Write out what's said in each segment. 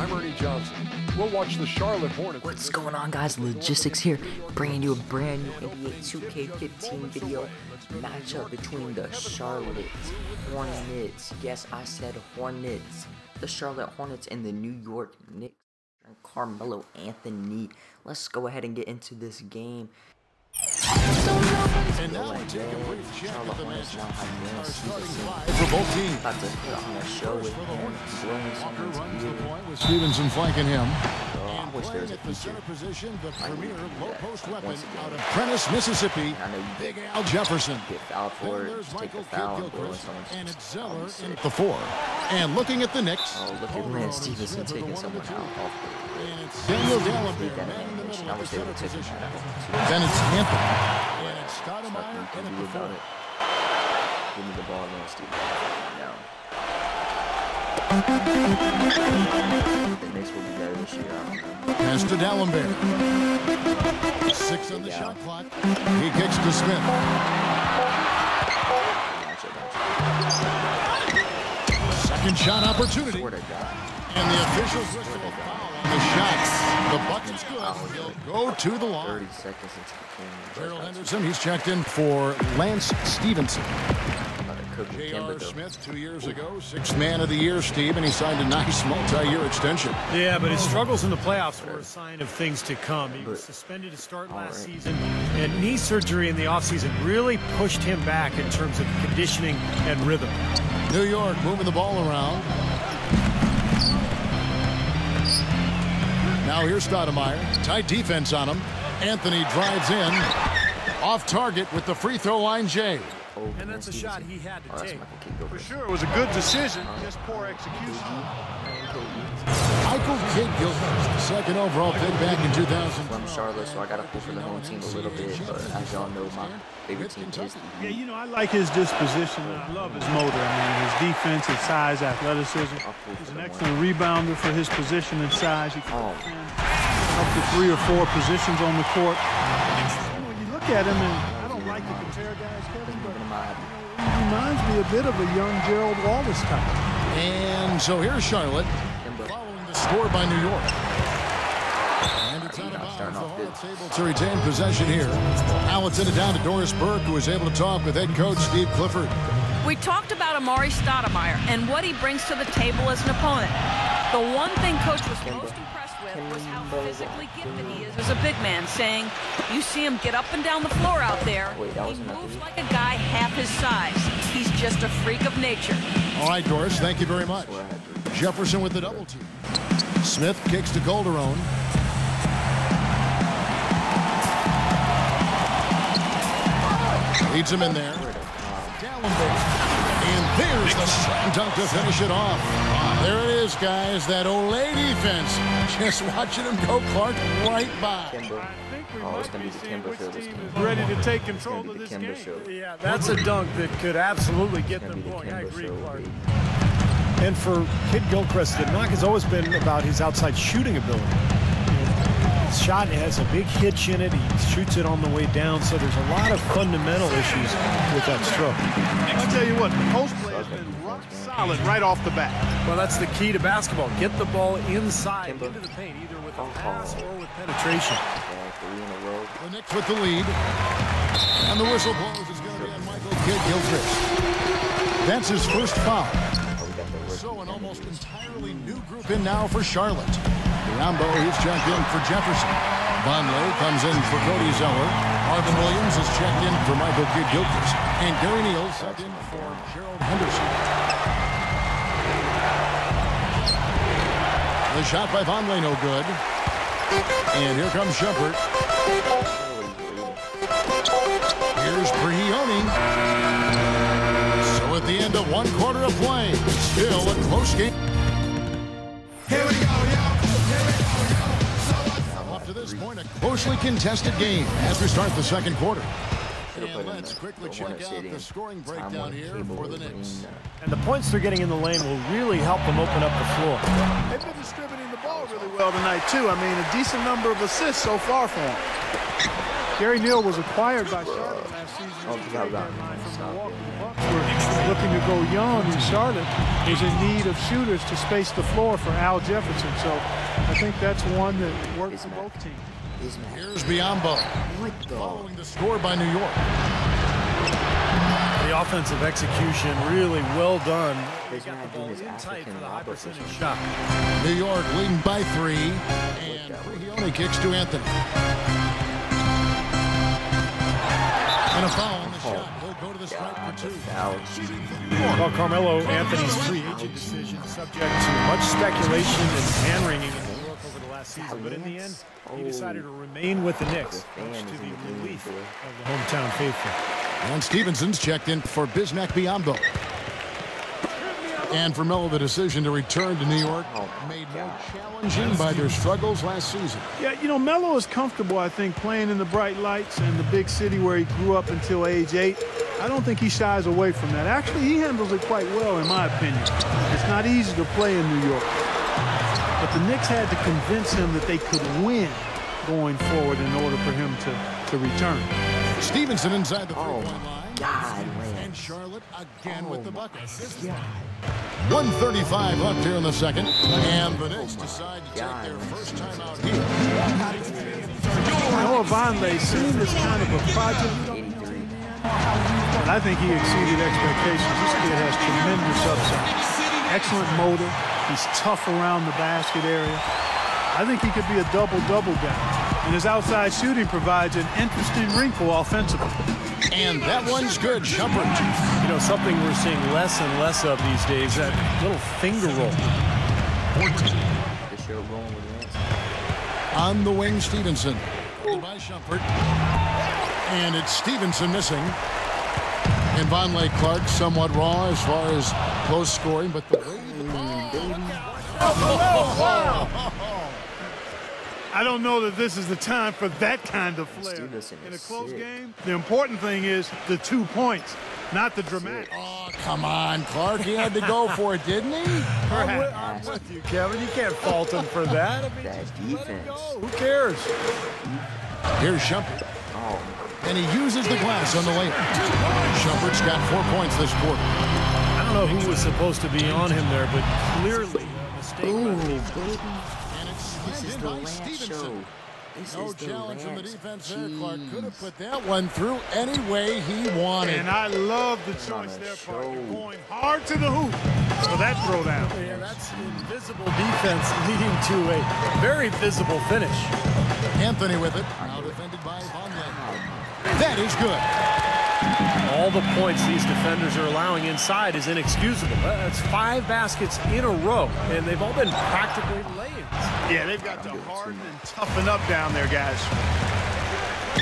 I'm Ernie Johnson. We'll watch the Charlotte Hornets. What's going on, guys? Logistics here, bringing you a brand new NBA 2K15 video matchup between the Charlotte Hornets. Yes, I said Hornets. The Charlotte Hornets and the New York Knicks. And Carmelo Anthony. Let's go ahead and get into this game. And now we take a brief check at the match. For both teams. About to put on a show with him, blowing someone's ear. With Stevenson flanking him. I wish there was a the center position, the premier low-post weapon out of again. Prentice, Mississippi, I know you Big Al Jefferson. get fouled for it, just take the foul and blow And it's someone's Zeller in the 4. And looking at the Knicks. Oh, look at Lance Stevenson taking someone out off And it's Daniel Dallenberg. I wish they would have taken that out. Then it's Anthony. And it's Nothing Stoudemire you can in do the 4. about it. Give me the ball, Lance Stevenson. No. The Knicks will be better this year. I don't know. Pass to Dallenberg. 6 on the shot clock. He kicks to Smith. Second shot opportunity. Swear to God. And the officials whistle a foul on the shots. The bucket's good. He'll go to the line. 30 seconds into the game. Gerald Henderson, he's checked in for Lance Stevenson. J.R. Smith. Smith 2 years ago, 6th man of the year, Steve, and he signed a nice multi-year extension. Yeah, but his struggles in the playoffs were a sign of things to come. He was suspended to start last season, and knee surgery in the offseason really pushed him back in terms of conditioning and rhythm. New York moving the ball around. Now here's Stoudemire. Tight defense on him. Anthony drives in. Off target with the free throw line, Jay. And that's a shot he had to take. For sure, it was a good decision, just poor execution. Michael Kidd-Gilchrist, second overall pick back in 2000. From Charlotte, so I got to pull for the home team a little bit, but as y'all know, my favorite team is the Yeah, you know, I like his disposition. I love his motor. I mean, his defense, his size, athleticism. He's an excellent rebounder for his position and size. He can defend up to 3 or 4 positions on the court. You know, you look at him, and I don't like to compare guys, Kevin, but he reminds me a bit of a young Gerald Wallace type. And so here's Charlotte, following the score by New York. And it's out of bounds. The Hornets able to retain possession here. Now it's in it down to Doris Burke, who was able to talk with head coach Steve Clifford. We talked about Amari Stoudemire and what he brings to the table as an opponent. The one thing Coach was most impressed with was how physically gifted he is as a big man, saying, you see him get up and down the floor out there. He moves like a guy half his size. He's just a freak of nature. All right, Doris, thank you very much. Jefferson with the double team. Smith kicks to Calderon. Leads him in there. And there's the slam dunk to finish it off. There it is, guys. That Olay defense. Just watching him go, Clark, right by. Oh, it's going to be the Kimber show this game. Ready to take control of this game. Yeah, that's a dunk that could absolutely get them going. I agree, Clark. And for Kidd-Gilchrist, the knock has always been about his outside shooting ability. His shot has a big hitch in it. He shoots it on the way down, so there's a lot of fundamental issues with that stroke. I'll tell you what, the post play has been rock solid right off the bat. Well, that's the key to basketball. Get the ball inside, into the paint, either with a pass or with penetration. The Knicks with the lead. And the whistle blows is going to be on Michael Kidd-Gilchrist. That's his first foul. So an almost entirely new group in now for Charlotte. Rambo, he's checked in for Jefferson. Vonleh comes in for Cody Zeller. Marvin Williams is checked in for Michael Kidd-Gilchrist. And Gary Neal checked in for Gerald Henderson. The shot by Vonleh, no good. And here comes Shepard. Here's Brioni. So at the end of one quarter of play, still a close game. Here we go, up to this point, a closely contested game as we start the second quarter. And let's quickly check out the scoring breakdown here for the Knicks. And the points they're getting in the lane will really help them open up the floor. They've been distributing the ball really well tonight, too. I mean, a decent number of assists so far for them. Gary Neal was acquired by Charlotte. last season. Oh, Trade yeah, deadline from stop Milwaukee. it. The Bucks were looking to go young, and Charlotte is in need of shooters to space the floor for Al Jefferson. So I think that's one that worked for both teams. Here's Biyombo. Following the score by New York. The offensive execution really well done. They got the ball in tight for the high percentage shot. New York leading by 3, and Brigioni kicks to Anthony. And a foul on the shot. He'll go to the strike for 2. Well, Carmelo Anthony's free agent decision subject to much speculation and hand-wringing in New York over the last season, but in the end, he decided to remain with the Knicks, much to the relief of the hometown faithful. And Stevenson's checked in for Bismack Biyombo. And for Melo, the decision to return to New York made more challenging by their struggles last season. Yeah, you know, Melo is comfortable, I think, playing in the bright lights and the big city where he grew up until age 8. I don't think he shies away from that. Actually, he handles it quite well, in my opinion. It's not easy to play in New York. But the Knicks had to convince him that they could win going forward in order for him to return. Stevenson inside the three-point line. God, And Charlotte again with the bucket. 1:35 left here in the second. And the Knicks decide to take their first time out here. Noah Vonleh seemed as kind of a project, but I think he exceeded expectations. This kid has tremendous upside. Excellent motor. He's tough around the basket area. I think he could be a double-double guy. And his outside shooting provides an interesting wrinkle offensively. And that one's good. Shumpert. You know, something we're seeing less and less of these days, that little finger roll. On the wing, Stevenson. By Shumpert. And it's Stevenson missing. And Vonleh Clark somewhat raw as far as close scoring, but the way I don't know that this is the time for that kind of flair. In a close game, the important thing is the 2 points, not the dramatic. Oh, come on, Clark. He had to go for it, didn't he? I'm with you, Kevin. You can't fault him for that. I mean, that defense. who cares? Here's Shumpert. And he uses the glass on the layup. Shumpert's got 4 points this quarter. I don't know who was supposed to be on him there, but clearly a mistake. Ooh, baby. This is the last show. No challenge from the defense there. Clark could have put that one through any way he wanted. And I love the choice there, partner. Going hard to the hoop for that throwdown. Yeah, that's invisible defense leading to a very visible finish. Anthony with it. Now defended by Vonleh. That is good. All the points these defenders are allowing inside is inexcusable. That's 5 baskets in a row, and they've all been practically lay-ins. Yeah, they've got to harden and toughen up down there, guys.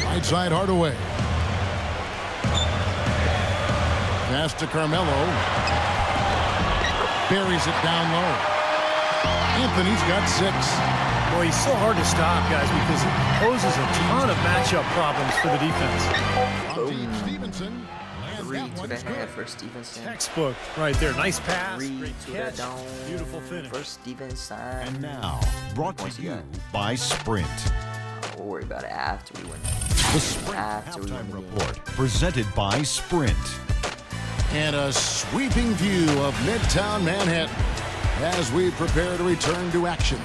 Right side Hardaway. Pass to Carmelo. Buries it down low. Anthony's got 6. Boy, he's so hard to stop, guys, because he poses a ton of matchup problems for the defense. Stevenson. 3 to the head for Stevenson. Textbook right there. Nice pass. 3 Great to the catch. dome. Beautiful finish. For Stevenson. And now, brought to you by Sprint. We'll worry about it after we win. The Sprint Halftime Report, presented by Sprint. And a sweeping view of Midtown Manhattan as we prepare to return to action.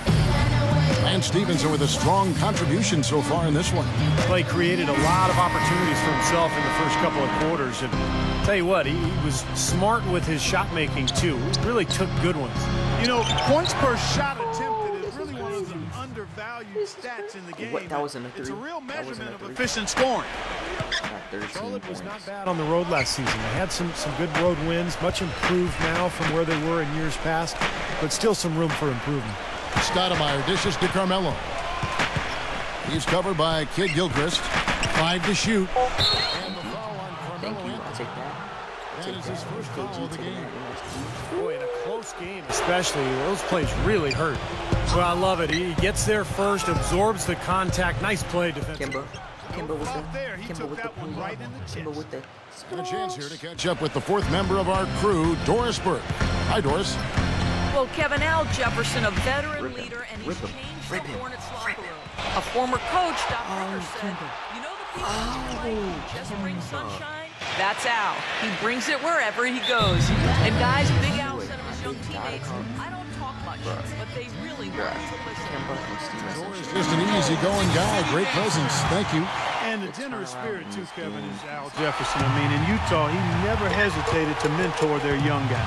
And Stevenson with a strong contribution so far in this one. Clay created a lot of opportunities for himself in the first couple of quarters. And tell you what, he was smart with his shot making too. He really took good ones. You know, points per shot attempted is really one of the undervalued stats in the game. That wasn't a 3. It's a real That wasn't measurement a of 3. efficient scoring. Charlotte was not bad on the road last season. They had some good road wins, much improved now from where they were in years past, but still some room for improvement. Stoudemire dishes to Carmelo. He's covered by Kid Gilchrist. 5 to shoot. And the foul on Thank Carmelo. you. I'll take that. That is his first foul of the game. Boy, in a close game especially, those plays really hurt. Well, I love it. He gets there first, absorbs the contact. Nice play defensively. Kimba with the He took that one right in the Kimba with the And a chance here to catch up with the 4th member of our crew, Doris Burke. Hi, Doris. Well, Kevin, Al Jefferson, a veteran leader, and he's changed the Hornets locker room. A former coach, Doc Rivers, said, you know the Just bring sunshine. That's Al. He brings it wherever he goes. And guys, Big Al said of his young teammates, I don't talk much, but they really learn to listen. Just an easy-going guy. Great presence. Thank you. And the generous spirit, too, Kevin, is Al Jefferson. I mean, in Utah, he never hesitated to mentor their young guy.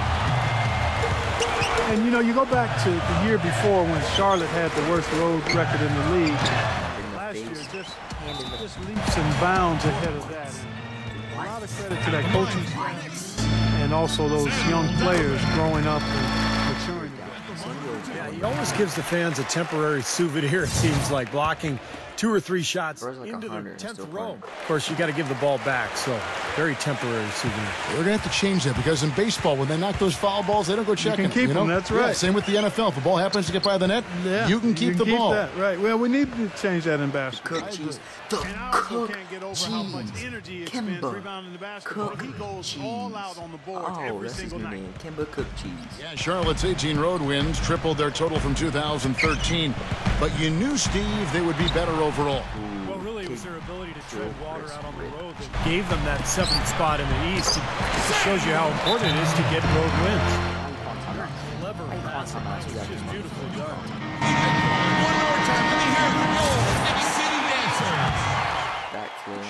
And, you know, you go back to the year before when Charlotte had the worst road record in the league. Last year, just leaps and bounds ahead of that. And a lot of credit to that coaching staff and also those young players growing up and maturing. Yeah, he always gives the fans a temporary souvenir, it seems like, blocking 2 or 3 shots into the 10th row. Of course, you got to give the ball back, so very temporary souvenir. We're going to have to change that because in baseball, when they knock those foul balls, they don't go checking. You can keep them, that's right. Yeah, same with the NFL. If the ball happens to get by the net, you can keep the ball. That, right. Well, we need to change that in basketball. Cook cheese. And I also can't get over how much energy he expends rebounding the basketball. He goes all out on the boards every single night. Kimba Cook cheese. Yeah, Charlotte's 18 road wins tripled their total from 2013. But you knew, Steve, they would be better overall. Well, really, it was their ability to tread water out on the road that gave them that 7th spot in the East. It shows you how important it is to get road wins. Clever pass. It's just beautifully done. One more time. Let me hear it roll. City Dancers.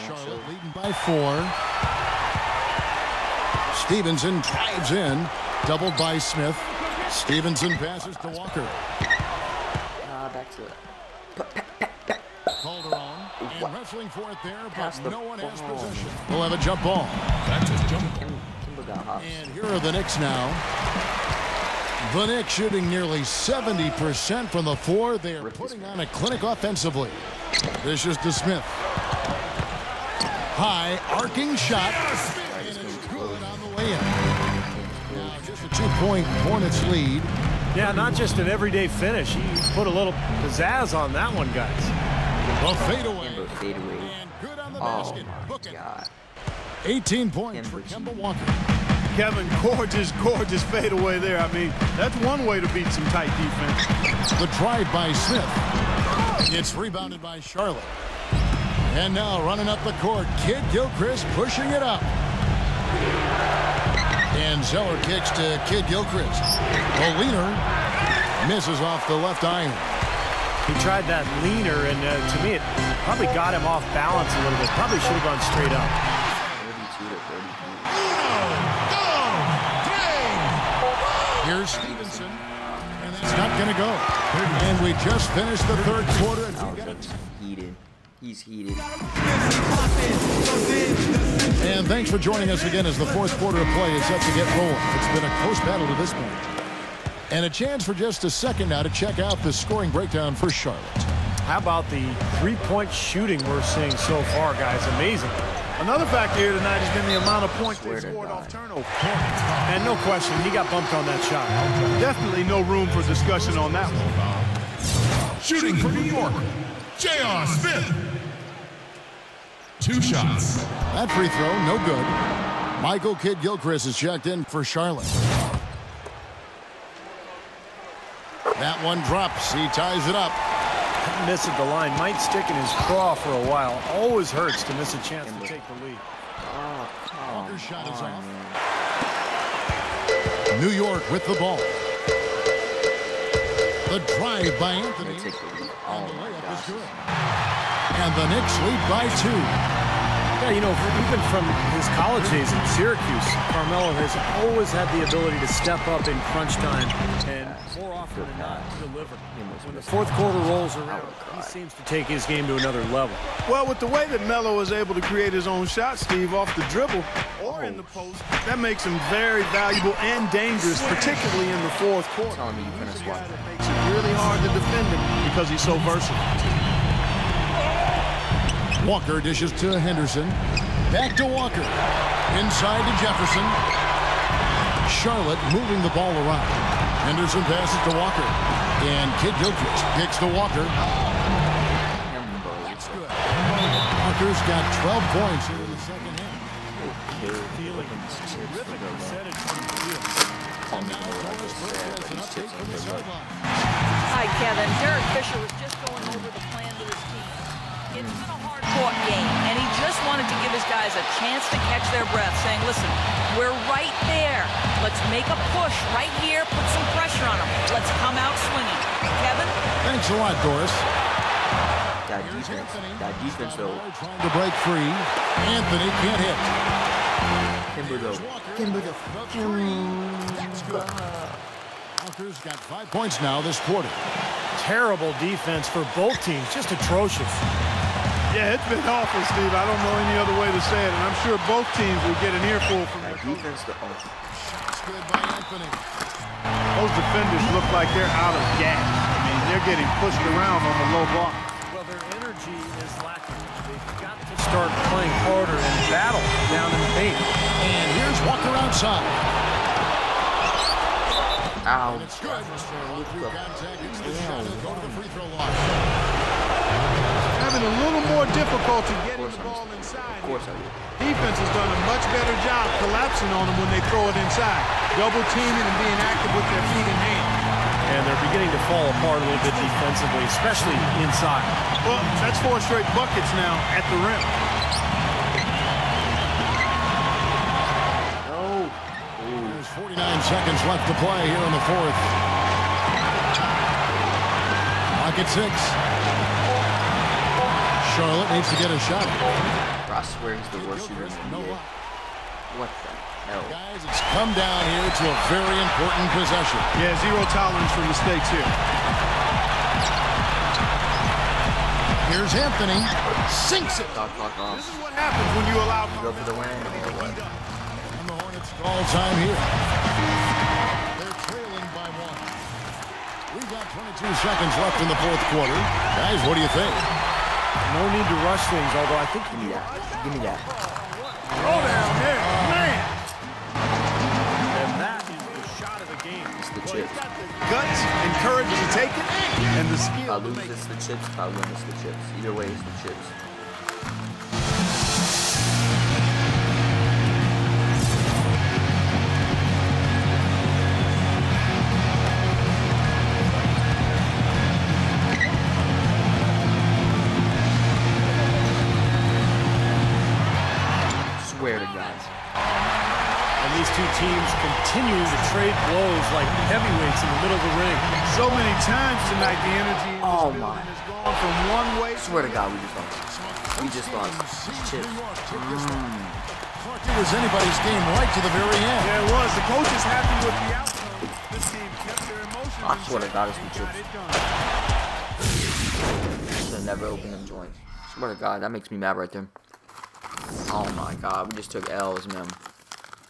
Charlotte leading by 4. Stevenson drives in. Doubled by Smith. Stevenson passes to Walker. Back to it. Calderon and wrestling for it there, but no one has possession. We'll have a jump ball. That's a jump ball. And here are the Knicks now. The Knicks shooting nearly 70% from the floor. They are putting on a clinic offensively. This is to Smith. High arcing shot. And it's good on the way in. Now just a 2-point Hornets lead. Yeah, not just an everyday finish. He put a little pizzazz on that one, guys. The fadeaway. Fadeaway. And good on the Oh basket. my God. 18 points for Kemba Walker. Kevin, gorgeous fadeaway there. I mean, that's one way to beat some tight defense. The drive by Smith. It's rebounded by Charlotte. And now running up the court, Kid Gilchrist pushing it up. And Zeller kicks to Kid Gilchrist. The leaner misses off the left iron. He tried that leaner, and to me, it probably got him off balance a little bit. Probably should have gone straight up. 32 to 33. Here's Stevenson, and that's not going to go. And we just finished the 3rd quarter. And we got it. Heated. He's heated. And thanks for joining us again as the 4th quarter of play is set to get rolling. It's been a close battle to this point. And a chance for just a second now to check out the scoring breakdown for Charlotte. How about the 3-point shooting we're seeing so far, guys? Amazing. Another factor here tonight has been the amount of points they scored off turnover. And no question, he got bumped on that shot. Definitely no room for discussion on that one. Shooting for New York, J.R. Smith. 2 shots. That free throw, no good. Michael Kidd Gilchrist is checked in for Charlotte. That one drops. He ties it up. Miss at the line. Might stick in his craw for a while. Always hurts to miss a chance to take the lead. Walker's shot is off. New York with the ball. The drive by Anthony. Take the lead. And the layup is good. And the Knicks lead by 2. Yeah, you know, even from his college days in Syracuse, Carmelo has always had the ability to step up in crunch time and more often than not deliver. When the 4th quarter rolls around, he seems to take his game to another level. Well, with the way that Melo is able to create his own shot, Steve, off the dribble or in the post, that makes him very valuable and dangerous, particularly in the 4th quarter. Telling me you're gonna swap. That makes it really hard to defend him because he's so versatile. Walker dishes to Henderson. Back to Walker. Inside to Jefferson. Charlotte moving the ball around. Henderson passes to Walker. And Kid Gilchrist kicks to Walker. That's good. Walker's got 12 points here in the second half. Feeling terrific percentage from the field. And now Torres has an update from the sideline. Hi, Kevin. Derek Fisher was just going over the plan to his team. It's been a hard-fought game, and he his guys a chance to catch their breath, saying, listen, we're right there. Let's make a push right here, put some pressure on them. Let's come out swinging. Kevin? Thanks a lot, Doris. That defense, though. Trying to break free. Anthony can't hit. Kimber, though. Walker's got 5 points now this quarter. Terrible defense for both teams. Just atrocious. Yeah, it's been awful, Steve. I don't know any other way to say it, and I'm sure both teams will get an earful from that defense. Shots good by Anthony. Those defenders look like they're out of gas. I mean, they're getting pushed around on the low block. Well, their energy is lacking. They've got to start playing harder and battle down in the paint. And here's Walker outside. Ow. And it's good. Through contact, it's the shot. He'll go to the free throw line. Having a little more difficulty getting the ball inside. Of course I will. Defense has done a much better job collapsing on them when they throw it inside. Double teaming and being active with their feet and hands. And they're beginning to fall apart a little bit defensively, especially inside. Well, that's 4 straight buckets now at the rim. No. There's 49 seconds left to play here in the fourth. Clock at 6. Charlotte needs to get a shot. I swear he's the worst shooter in the NBA. What the hell? Guys, it's come down here to a very important possession. Yeah, 0 tolerance for mistakes here. Here's Anthony. Sinks it. Clock off. This is what happens when you allow Go for the win. And the Hornets all time here. They're trailing by 1. We've got 22 seconds left in the fourth quarter. Guys, what do you think? No need to rush things, although I think Give me that. Give me that. throw down there, man. and that is the shot of the game. It's the chips. Guts and courage to take it, and the If I skill to lose, make it's the chips. If I win, it's the chips. Either way, it's the chips. Swear to God. And these two teams continue to trade blows like heavyweights in the middle of the ring. so many times tonight. The energy in Oh this my. building has gone from one way. Swear to God, we just lost. We just lost. Chips. It was anybody's game right to the very end. Yeah, it was. The coach is happy with the outcome. This team kept their emotions. I swear to God, it's the Got chips. it done. Should never open them joints. Swear to God, that makes me mad right there. Oh my God, we just took L's, man.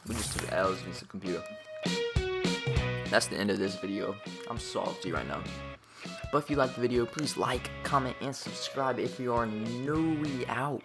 We just took L's against the computer. That's the end of this video. I'm salty right now. But if you liked the video, please like, comment, and subscribe if you are newly out.